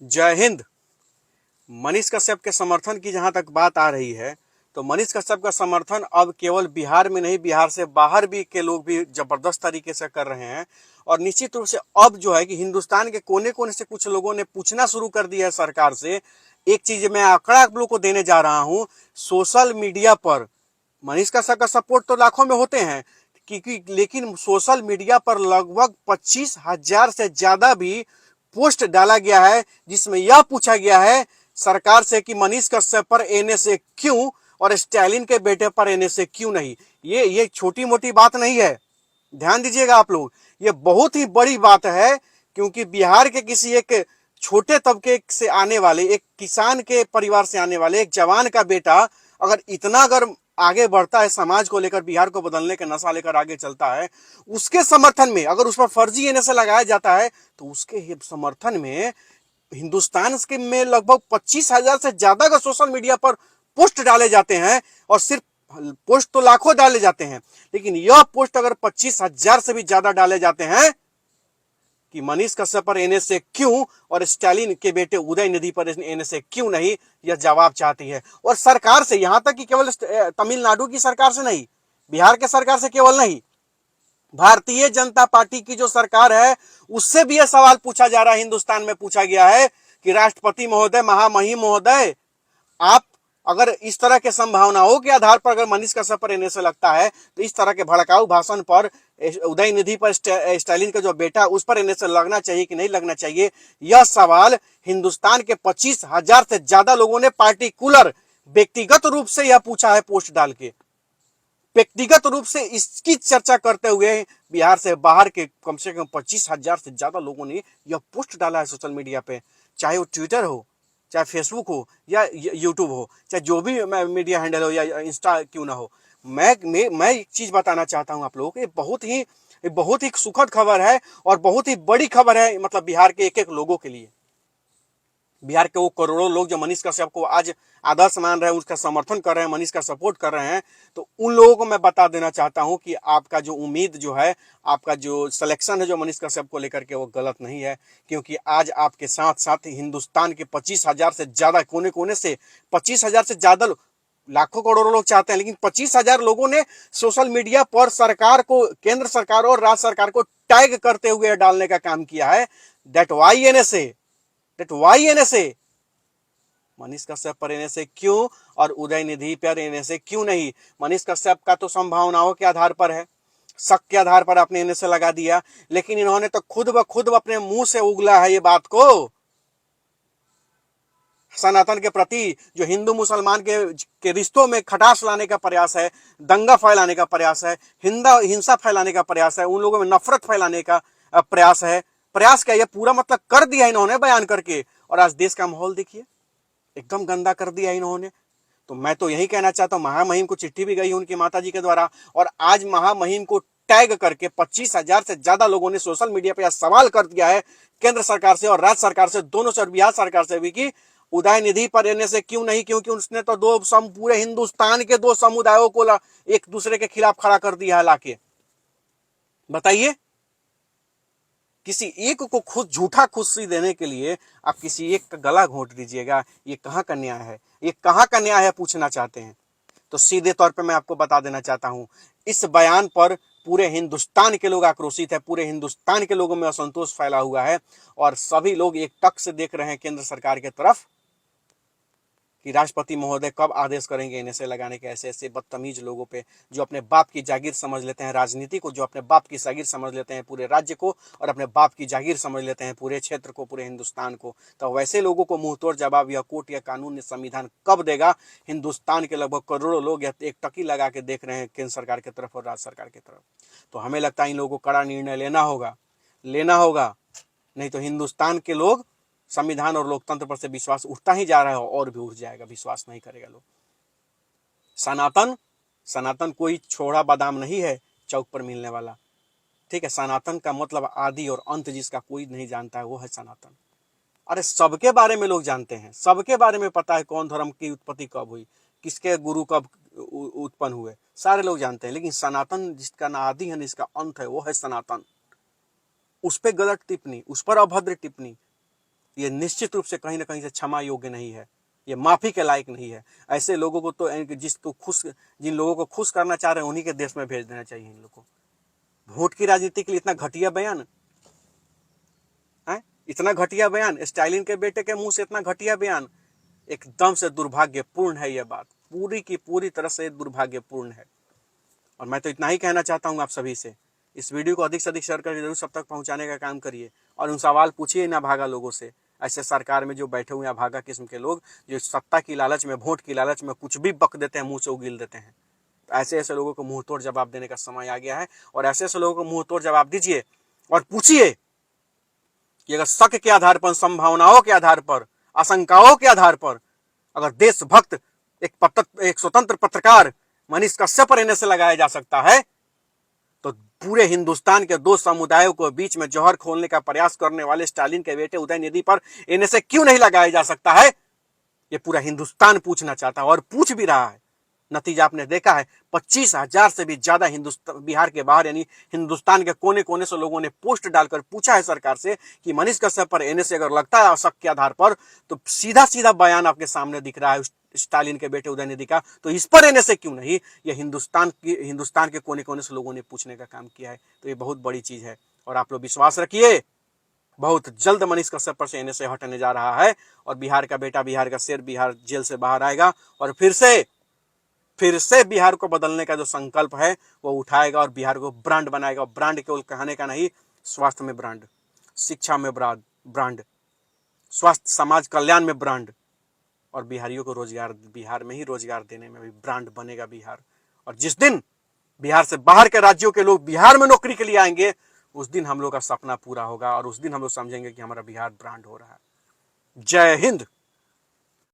जय हिंद। मनीष कश्यप के समर्थन की जहां तक बात आ रही है तो मनीष कश्यप का समर्थन अब केवल बिहार में नहीं, बिहार से बाहर भी के लोग भी जबरदस्त तरीके से कर रहे हैं। और निश्चित रूप से अब जो है कि हिंदुस्तान के कोने कोने से कुछ लोगों ने पूछना शुरू कर दिया है सरकार से। एक चीज मैं आंकड़ा आप लोग को देने जा रहा हूं, सोशल मीडिया पर मनीष कश्यप का सपोर्ट तो लाखों में होते हैं क्योंकि, लेकिन सोशल मीडिया पर लगभग 25,000 से ज्यादा भी पोस्ट डाला गया है जिसमें यह पूछा गया है सरकार से कि मनीष कश्यप पर एनएसए क्यों और स्टालिन के बेटे पर एनएसए क्यों नहीं। ये छोटी मोटी बात नहीं है, ध्यान दीजिएगा आप लोग, ये बहुत ही बड़ी बात है। क्योंकि बिहार के किसी एक छोटे तबके से आने वाले, एक किसान के परिवार से आने वाले एक जवान का बेटा अगर आगे बढ़ता है, समाज को लेकर, बिहार को बदलने का नशा लेकर आगे चलता है, उसके समर्थन में अगर उस पर फर्जी एनएसए लगाया जाता है तो उसके समर्थन में हिंदुस्तान के में लगभग 25,000 से ज्यादा का सोशल मीडिया पर पोस्ट डाले जाते हैं। और सिर्फ पोस्ट तो लाखों डाले जाते हैं, लेकिन यह पोस्ट अगर 25,000 से भी ज्यादा डाले जाते हैं कि मनीष कश्यप पर एनएसए क्यों और स्टालिन के बेटे उदयनिधि पर एनएसए क्यों नहीं, यह जवाब चाहती है। और सरकार से, यहां तक कि केवल तमिलनाडु की सरकार से नहीं, बिहार के सरकार से केवल नहीं, भारतीय जनता पार्टी की जो सरकार है उससे भी यह सवाल पूछा जा रहा है। हिंदुस्तान में पूछा गया है कि राष्ट्रपति महोदय, महामहिम महोदय, आप अगर इस तरह के संभावनाओं के आधार पर अगर मनीष कश्यप पर एनएसए लगता है तो इस तरह के भड़काऊ भाषण पर, उदयनिधि पर, स्टालिन का जो बेटा उस पर एनएसए लगना चाहिए कि नहीं लगना चाहिए, यह सवाल हिंदुस्तान के 25,000 से ज्यादा लोगों ने पार्टिकुलर व्यक्तिगत रूप से यह पूछा है। पोस्ट डाल के व्यक्तिगत रूप से इसकी चर्चा करते हुए बिहार से बाहर के कम से कम 25,000 से ज्यादा लोगों ने यह पोस्ट डाला है सोशल मीडिया पे, चाहे वो ट्विटर हो, चाहे फेसबुक हो, या यूट्यूब हो, चाहे जो भी मीडिया हैंडल हो, या इंस्टा क्यों ना हो। मैं एक चीज बताना चाहता हूं आप लोगों को, ये बहुत ही सुखद खबर है और बहुत ही बड़ी खबर है, मतलब बिहार के एक एक लोगों के लिए। बिहार के वो करोड़ों लोग जो मनीष कश्यप को आज आदर्श मान रहे हैं, उसका समर्थन कर रहे हैं, मनीष का सपोर्ट कर रहे हैं, तो उन लोगों को मैं बता देना चाहता हूं कि आपका जो उम्मीद जो है, आपका जो सिलेक्शन है जो मनीष कश्यप को लेकर के, वो गलत नहीं है। क्योंकि आज आपके साथ साथ हिंदुस्तान के 25,000 से ज्यादा कोने कोने से, 25,000 से ज्यादा, लाखों करोड़ों लोग चाहते हैं, लेकिन 25,000 लोगों ने सोशल मीडिया पर सरकार को, केंद्र सरकार और राज्य सरकार को टैग करते हुए डालने का काम किया है। That why NSA, Manish Kashyap पर एनएसए क्यों और उदयनिधि पर एनएसए क्यों नहीं। मनीष कश्यप का तो संभावनाओं के आधार पर है, शक के आधार पर आपने एनएसए लगा दिया, लेकिन इन्होंने तो खुद ब खुद अपने मुंह से उगला है ये बात को। सनातन के प्रति जो हिंदू मुसलमान के रिश्तों में खटास लाने का प्रयास है, दंगा फैलाने का प्रयास है, हिंसा फैलाने का प्रयास है, उन लोगों में नफरत फैलाने का प्रयास है। प्रयास क्या, ये पूरा मतलब कर दिया इन्होंने बयान करके। और आज देश का माहौल देखिए, एकदम गंदा कर दिया इन्होंने। तो मैं तो यही कहना चाहता हूं, महामहिम को चिट्ठी भी गई उनकी माताजी के द्वारा, और आज महामहिम को टैग करके 25,000 से ज्यादा लोगों ने सोशल मीडिया पर सवाल कर दिया है केंद्र सरकार से और राज्य सरकार से, दोनों से, और बिहार सरकार से भी, कि उदयनिधि पर एनएसए क्यों नहीं। क्योंकि उसने तो पूरे हिंदुस्तान के दो समुदायों को एक दूसरे के खिलाफ खड़ा कर दिया है लाके। बताइए, किसी एक को खुद झूठा खुशी देने के लिए आप किसी एक का गला घोंट दीजिएगा, ये कहां का न्याय है, ये कहां का न्याय है पूछना चाहते हैं। तो सीधे तौर पे मैं आपको बता देना चाहता हूं, इस बयान पर पूरे हिंदुस्तान के लोग आक्रोशित है, पूरे हिंदुस्तान के लोगों में असंतोष फैला हुआ है, और सभी लोग एक टक से देख रहे हैं केंद्र सरकार की तरफ कि राष्ट्रपति महोदय कब आदेश करेंगे एनएसए लगाने के ऐसे ऐसे बदतमीज लोगों पे, जो अपने बाप की जागीर समझ लेते हैं राजनीति को, जो अपने बाप की जागीर समझ लेते हैं पूरे राज्य को, और अपने बाप की जागीर समझ लेते हैं पूरे क्षेत्र को, पूरे हिंदुस्तान को। तो वैसे लोगों को मुंहतोड़ जवाब यह कोर्ट या कानून या संविधान कब देगा। हिंदुस्तान के लगभग करोड़ों लोग एक टकी लगा के देख रहे हैं केंद्र सरकार की तरफ और राज्य सरकार की तरफ। तो हमें लगता है इन लोगों को कड़ा निर्णय लेना होगा, नहीं तो हिंदुस्तान के लोग संविधान और लोकतंत्र पर से विश्वास उठता ही जा रहा है और भी उठ जाएगा, विश्वास नहीं करेगा लोग। सनातन कोई छोड़ा बादाम नहीं है चौक पर मिलने वाला, ठीक है। सनातन का मतलब आदि और अंत जिसका कोई नहीं जानता है वो है सनातन। अरे सबके बारे में लोग जानते हैं, सबके बारे में पता है कौन धर्म की उत्पत्ति कब हुई, किसके गुरु कब उत्पन्न हुए, सारे लोग जानते हैं। लेकिन सनातन जिसका ना आदि है ना इसका अंत है, वो है सनातन। उस पर गलत टिप्पणी, उस पर अभद्र टिप्पणी, तो ये निश्चित रूप से कहीं ना कहीं से क्षमा योग्य नहीं है, ये माफी के लायक नहीं है। ऐसे लोगों को तो जिन लोगों को खुश करना चाह रहे हैं उन्हीं के देश में भेज देना चाहिए इन लोगों को। वोट की राजनीति के लिए इतना घटिया बयान है, इतना घटिया बयान, स्टालिन के बेटे के मुंह से इतना घटिया बयान, एकदम से दुर्भाग्यपूर्ण है। यह बात पूरी की पूरी तरह से दुर्भाग्यपूर्ण है। और मैं तो इतना ही कहना चाहता हूं आप सभी से, इस वीडियो को अधिक से अधिक शेयर करके जरूर सब तक पहुंचाने का काम करिए और उन सवाल पूछिए ना भागा लोगों से, ऐसे सरकार में जो बैठे हुए हैं भागा किस्म के लोग, जो सत्ता की लालच में, वोट की लालच में कुछ भी बक देते हैं, मुंह से उगील देते हैं। तो ऐसे ऐसे लोगों को मुंह तोड़ जवाब देने का समय आ गया है। और ऐसे ऐसे लोगों को मुंह तोड़ जवाब दीजिए और पूछिए कि अगर शक के आधार पर, संभावनाओं के आधार पर, आशंकाओं के आधार पर अगर देशभक्त एक स्वतंत्र पत्रकार मनीष कश्यप पर एनएसए लगाया जा सकता है, तो पूरे हिंदुस्तान के दो समुदायों को बीच में जौहर खोलने का प्रयास करने वाले स्टालिन के बेटे उदयनिधि पर एनएसए क्यों नहीं लगाया जा सकता है? ये पूरा हिंदुस्तान पूछना चाहता है और पूछ भी रहा है। नतीजा आपने देखा है, 25,000 से भी ज्यादा बिहार के बाहर यानी हिंदुस्तान के कोने कोने से लोगों ने पोस्ट डालकर पूछा है सरकार से कि मनीष कश्यप पर एनएसए अगर लगता है शक के आधार पर, तो सीधा सीधा बयान आपके सामने दिख रहा है स्टालिन के बेटे उदयनिधि का, तो इस पर एनएसए क्यों नहीं? ये हिंदुस्तान के कोने कोने से लोगों ने पूछने का काम किया है। तो ये बहुत बड़ी चीज है और आप लोग विश्वास रखिए, बहुत जल्द मनीष कश्यप पर से एनएसए हटने जा रहा है और बिहार का बेटा, बिहार का शेर बिहार जेल से बाहर आएगा और फिर से बिहार को बदलने का जो संकल्प है वो उठाएगा और बिहार को ब्रांड बनाएगा। ब्रांड केवल कहने का नहीं, स्वास्थ्य में ब्रांड, शिक्षा में ब्रांड, स्वास्थ्य समाज कल्याण में ब्रांड, और बिहारियों को रोजगार, बिहार में ही रोजगार देने में भी ब्रांड बनेगा बिहार। और जिस दिन बिहार से बाहर के राज्यों के लोग बिहार में नौकरी के लिए आएंगे, उस दिन हम लोग का सपना पूरा होगा और उस दिन हम लोग समझेंगे कि हमारा बिहार ब्रांड हो रहा है। जय हिंद।